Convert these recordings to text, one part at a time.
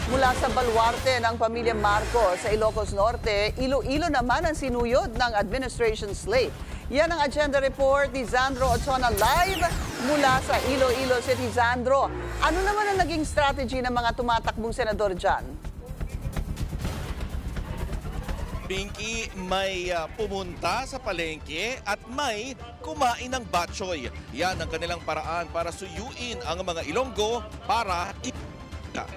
Mula sa baluarte ng pamilya Marcos sa Ilocos Norte, Iloilo naman ang sinuyod ng administration slate. Yan ang agenda report ni Zandro Ochona live mula sa Iloilo City. Zandro, ano naman ang naging strategy ng mga tumatakbong senador dyan? Pinky, may pumunta sa palengke at may kumain ng batchoy. Yan ang kanilang paraan para suyuin ang mga Ilonggo para sa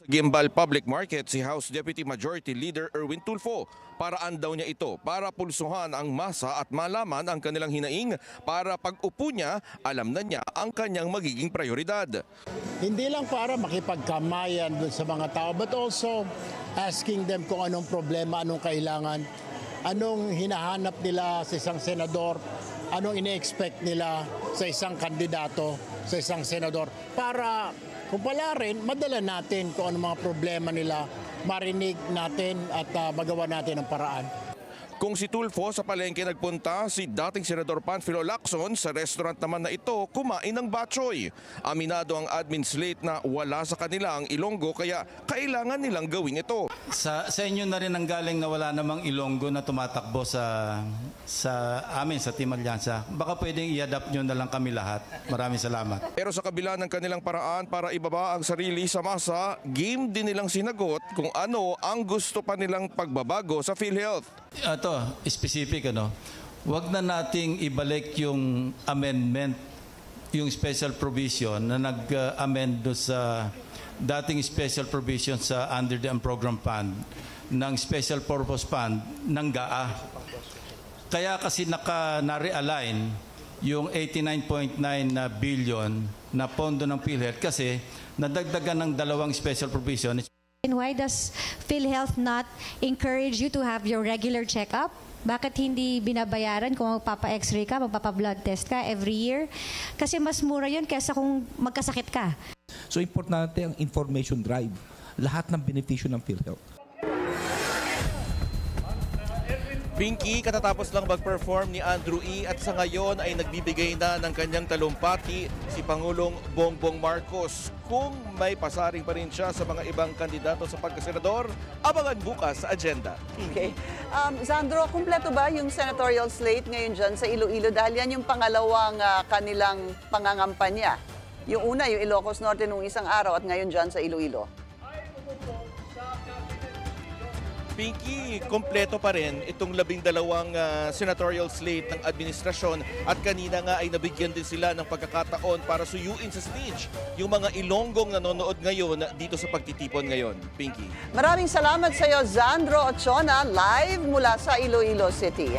Gimbal Public Market si House Deputy Majority Leader Erwin Tulfo. Paraan daw niya ito para pulsuhan ang masa at malaman ang kanilang hinaing para pag-upo niya, alam na niya ang kanyang magiging prioridad. Hindi lang para makipagkamayan dun sa mga tao but also asking them kung anong problema, anong kailangan, anong hinahanap nila sa isang senador, anong ine-expect nila sa isang kandidato, sa isang senador, para kung pala rin, madala natin kung ano mga problema nila, marinig natin at magawa natin ang paraan. Kung si Tulfo sa palengke nagpunta, si dating Senador Panfilo Lacson sa restaurant naman na ito kumain ng batchoy. Aminado ang admin slate na wala sa kanila ang Ilonggo kaya kailangan nilang gawin ito. Sa inyo na rin ang galing na wala namang Ilonggo na tumatakbo sa amin, sa Team Alyansa. Baka pwedeng i-adapt nyo na lang kami lahat. Maraming salamat. Pero sa kabila ng kanilang paraan para ibaba ang sarili sa masa, game din nilang sinagot kung ano ang gusto pa nilang pagbabago sa PhilHealth. Ito, specific Huwag na nating ibalik yung amendment, yung special provision na nag-amend sa dating special provision sa under the program fund ng special purpose fund ng GAA. Kaya kasi na-realign yung 89.9 billion na pondo ng PhilHealth kasi nadagdagan ng dalawang special provision. And why does PhilHealth not encourage you to have your regular checkup? Bakit hindi binabayaran kung magpapa-x-ray ka, magpapa-blood test ka every year? Kasi mas mura yun kaysa kung magkasakit ka. So importante ang information drive. Lahat ng benepisyo ng PhilHealth. Pinky, katatapos lang mag-perform ni Andrew E. at sa ngayon ay nagbibigay na ng kanyang talumpati si Pangulong Bongbong Marcos. Kung may pasaring pa rin siya sa mga ibang kandidato sa pagkasenador, abangan bukas sa agenda. Okay. Zandro, kumpleto ba yung senatorial slate ngayon dyan sa Iloilo? Dahil yan yung pangalawang kanilang pangangampanya. Yung una, yung Ilocos Norte nung isang araw at ngayon dyan sa Iloilo. Pinky, kompleto pa rin itong 12 senatorial slate ng administrasyon at kanina nga ay nabigyan din sila ng pagkakataon para suyuin sa stage yung mga Ilonggong nanonood ngayon dito sa pagtitipon ngayon. Pinky. Maraming salamat sa iyo, Zandro Ochona, live mula sa Iloilo City.